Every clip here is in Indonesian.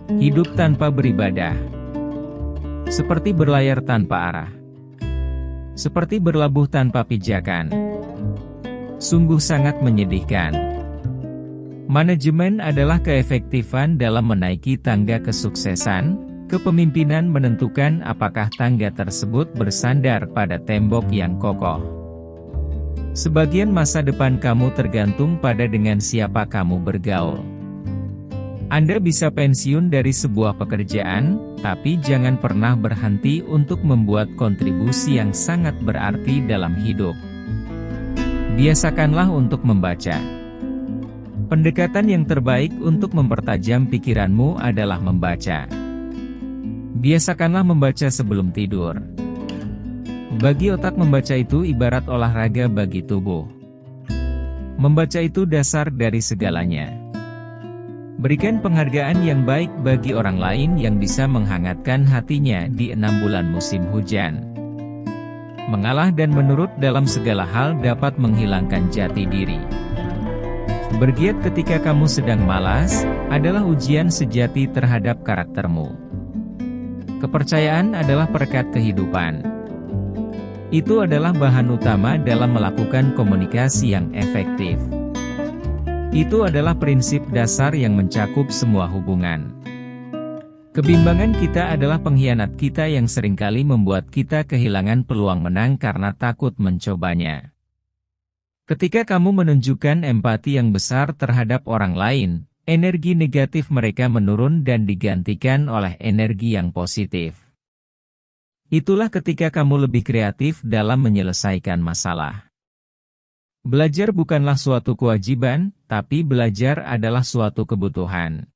Hidup tanpa beribadah. Seperti berlayar tanpa arah. Seperti berlabuh tanpa pijakan. Sungguh sangat menyedihkan. Manajemen adalah keefektifan dalam menaiki tangga kesuksesan. Kepemimpinan menentukan apakah tangga tersebut bersandar pada tembok yang kokoh. Sebagian masa depan kamu tergantung pada dengan siapa kamu bergaul. Anda bisa pensiun dari sebuah pekerjaan, tapi jangan pernah berhenti untuk membuat kontribusi yang sangat berarti dalam hidup. Biasakanlah untuk membaca. Pendekatan yang terbaik untuk mempertajam pikiranmu adalah membaca. Biasakanlah membaca sebelum tidur. Bagi otak, membaca itu ibarat olahraga bagi tubuh. Membaca itu dasar dari segalanya. Berikan penghargaan yang baik bagi orang lain yang bisa menghangatkan hatinya di 6 bulan musim hujan. Mengalah dan menurut dalam segala hal dapat menghilangkan jati diri. Bergiat ketika kamu sedang malas, adalah ujian sejati terhadap karaktermu. Kepercayaan adalah perekat kehidupan. Itu adalah bahan utama dalam melakukan komunikasi yang efektif. Itu adalah prinsip dasar yang mencakup semua hubungan. Kebimbangan kita adalah pengkhianat kita yang seringkali membuat kita kehilangan peluang menang karena takut mencobanya. Ketika kamu menunjukkan empati yang besar terhadap orang lain, energi negatif mereka menurun dan digantikan oleh energi yang positif. Itulah ketika kamu lebih kreatif dalam menyelesaikan masalah. Belajar bukanlah suatu kewajiban, tapi belajar adalah suatu kebutuhan.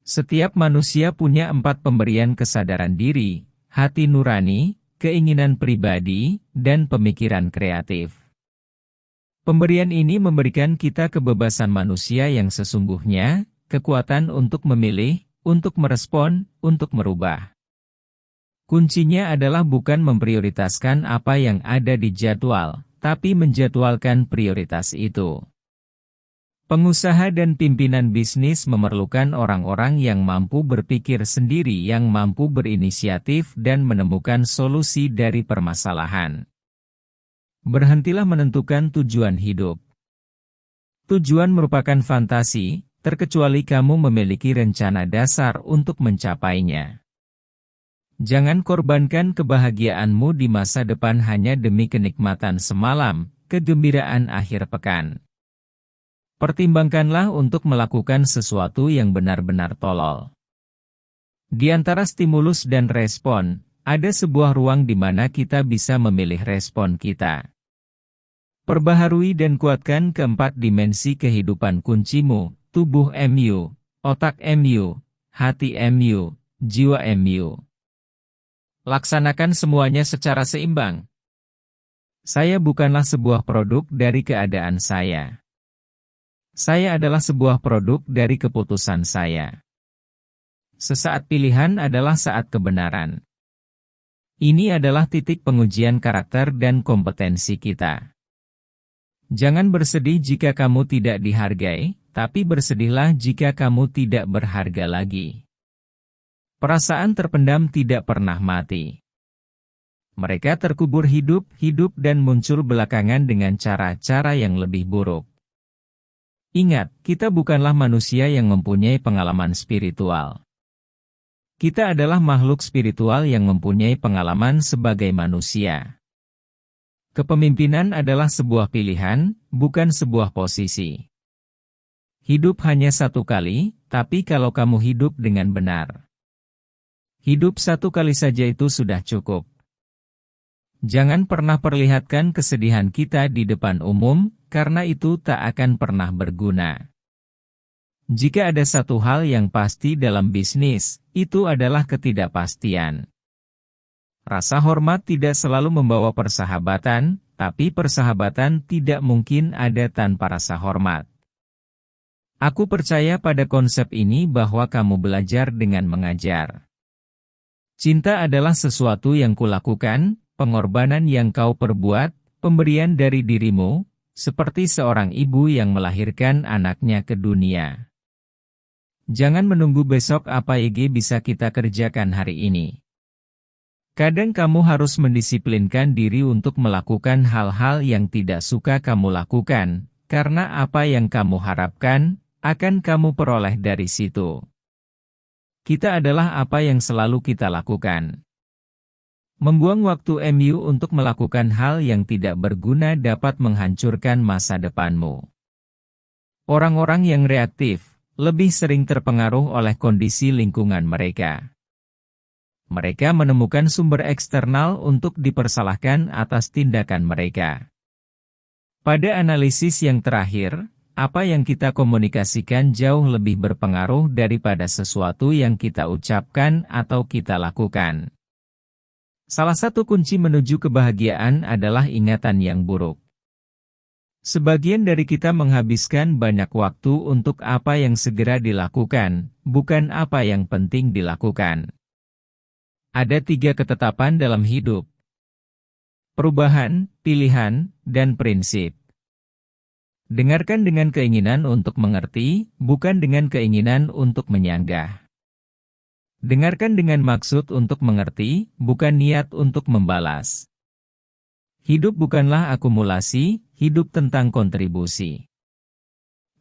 Setiap manusia punya 4 pemberian kesadaran diri, hati nurani, keinginan pribadi, dan pemikiran kreatif. Pemberian ini memberikan kita kebebasan manusia yang sesungguhnya, kekuatan untuk memilih, untuk merespon, untuk merubah. Kuncinya adalah bukan memprioritaskan apa yang ada di jadwal, tapi menjadwalkan prioritas itu. Pengusaha dan pimpinan bisnis memerlukan orang-orang yang mampu berpikir sendiri, yang mampu berinisiatif dan menemukan solusi dari permasalahan. Berhentilah menentukan tujuan hidup. Tujuan merupakan fantasi, terkecuali kamu memiliki rencana dasar untuk mencapainya. Jangan korbankan kebahagiaanmu di masa depan hanya demi kenikmatan semalam, kegembiraan akhir pekan. Pertimbangkanlah untuk melakukan sesuatu yang benar-benar tolol. Di antara stimulus dan respon, ada sebuah ruang di mana kita bisa memilih respon kita. Perbaharui dan kuatkan keempat dimensi kehidupan kuncimu, tubuh MU, otak MU, hati MU, jiwa MU. Laksanakan semuanya secara seimbang. Saya bukanlah sebuah produk dari keadaan saya. Saya adalah sebuah produk dari keputusan saya. Sesaat pilihan adalah saat kebenaran. Ini adalah titik pengujian karakter dan kompetensi kita. Jangan bersedih jika kamu tidak dihargai, tapi bersedihlah jika kamu tidak berharga lagi. Perasaan terpendam tidak pernah mati. Mereka terkubur hidup dan muncul belakangan dengan cara-cara yang lebih buruk. Ingat, kita bukanlah manusia yang mempunyai pengalaman spiritual. Kita adalah makhluk spiritual yang mempunyai pengalaman sebagai manusia. Kepemimpinan adalah sebuah pilihan, bukan sebuah posisi. Hidup hanya satu kali, tapi kalau kamu hidup dengan benar. Hidup satu kali saja itu sudah cukup. Jangan pernah perlihatkan kesedihan kita di depan umum, karena itu tak akan pernah berguna. Jika ada satu hal yang pasti dalam bisnis, itu adalah ketidakpastian. Rasa hormat tidak selalu membawa persahabatan, tapi persahabatan tidak mungkin ada tanpa rasa hormat. Aku percaya pada konsep ini bahwa kamu belajar dengan mengajar. Cinta adalah sesuatu yang kulakukan, pengorbanan yang kau perbuat, pemberian dari dirimu, seperti seorang ibu yang melahirkan anaknya ke dunia. Jangan menunggu besok apa yang bisa kita kerjakan hari ini. Kadang kamu harus mendisiplinkan diri untuk melakukan hal-hal yang tidak suka kamu lakukan, karena apa yang kamu harapkan, akan kamu peroleh dari situ. Kita adalah apa yang selalu kita lakukan. Membuang waktu untuk melakukan hal yang tidak berguna dapat menghancurkan masa depanmu. Orang-orang yang reaktif lebih sering terpengaruh oleh kondisi lingkungan mereka. Mereka menemukan sumber eksternal untuk dipersalahkan atas tindakan mereka. Pada analisis yang terakhir, apa yang kita komunikasikan jauh lebih berpengaruh daripada sesuatu yang kita ucapkan atau kita lakukan. Salah satu kunci menuju kebahagiaan adalah ingatan yang buruk. Sebagian dari kita menghabiskan banyak waktu untuk apa yang segera dilakukan, bukan apa yang penting dilakukan. Ada 3 ketetapan dalam hidup: perubahan, pilihan, dan prinsip. Dengarkan dengan keinginan untuk mengerti, bukan dengan keinginan untuk menyanggah. Dengarkan dengan maksud untuk mengerti, bukan niat untuk membalas. Hidup bukanlah akumulasi, hidup tentang kontribusi.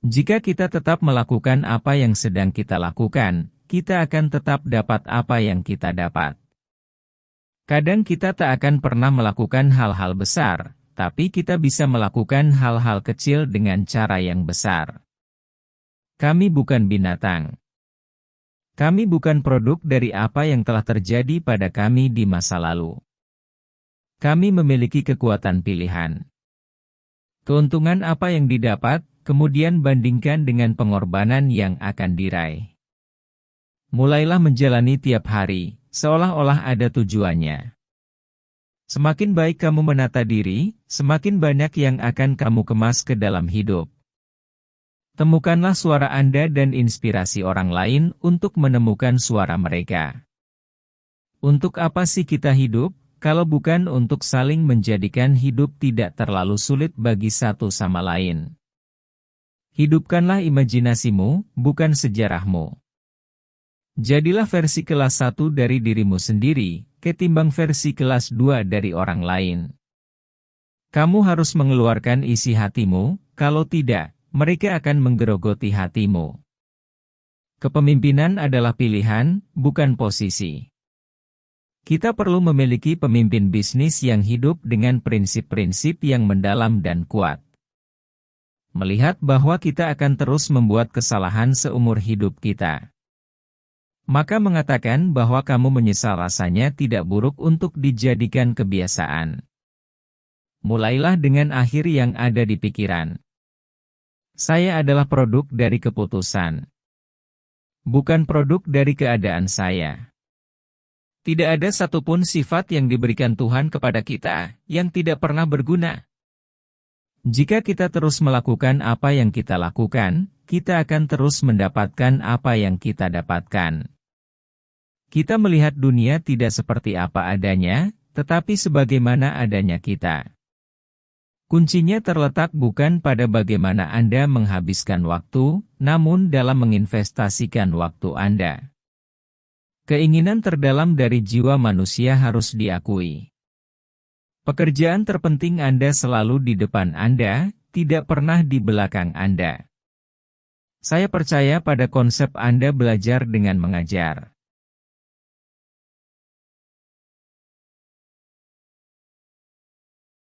Jika kita tetap melakukan apa yang sedang kita lakukan, kita akan tetap dapat apa yang kita dapat. Kadang kita tak akan pernah melakukan hal-hal besar, tapi kita bisa melakukan hal-hal kecil dengan cara yang besar. Kami bukan binatang. Kami bukan produk dari apa yang telah terjadi pada kami di masa lalu. Kami memiliki kekuatan pilihan. Keuntungan apa yang didapat, kemudian bandingkan dengan pengorbanan yang akan diraih. Mulailah menjalani tiap hari, seolah-olah ada tujuannya. Semakin baik kamu menata diri, semakin banyak yang akan kamu kemas ke dalam hidup. Temukanlah suara Anda dan inspirasi orang lain untuk menemukan suara mereka. Untuk apa sih kita hidup? Kalau bukan untuk saling menjadikan hidup tidak terlalu sulit bagi satu sama lain. Hidupkanlah imajinasimu, bukan sejarahmu. Jadilah versi kelas 1 dari dirimu sendiri, ketimbang versi kelas 2 dari orang lain. Kamu harus mengeluarkan isi hatimu, kalau tidak, mereka akan menggerogoti hatimu. Kepemimpinan adalah pilihan, bukan posisi. Kita perlu memiliki pemimpin bisnis yang hidup dengan prinsip-prinsip yang mendalam dan kuat. Melihat bahwa kita akan terus membuat kesalahan seumur hidup kita. Maka mengatakan bahwa kamu menyesal rasanya tidak buruk untuk dijadikan kebiasaan. Mulailah dengan akhir yang ada di pikiran. Saya adalah produk dari keputusan. Bukan produk dari keadaan saya. Tidak ada satupun sifat yang diberikan Tuhan kepada kita, yang tidak pernah berguna. Jika kita terus melakukan apa yang kita lakukan, kita akan terus mendapatkan apa yang kita dapatkan. Kita melihat dunia tidak seperti apa adanya, tetapi sebagaimana adanya kita. Kuncinya terletak bukan pada bagaimana Anda menghabiskan waktu, namun dalam menginvestasikan waktu Anda. Keinginan terdalam dari jiwa manusia harus diakui. Pekerjaan terpenting Anda selalu di depan Anda, tidak pernah di belakang Anda. Saya percaya pada konsep Anda belajar dengan mengajar.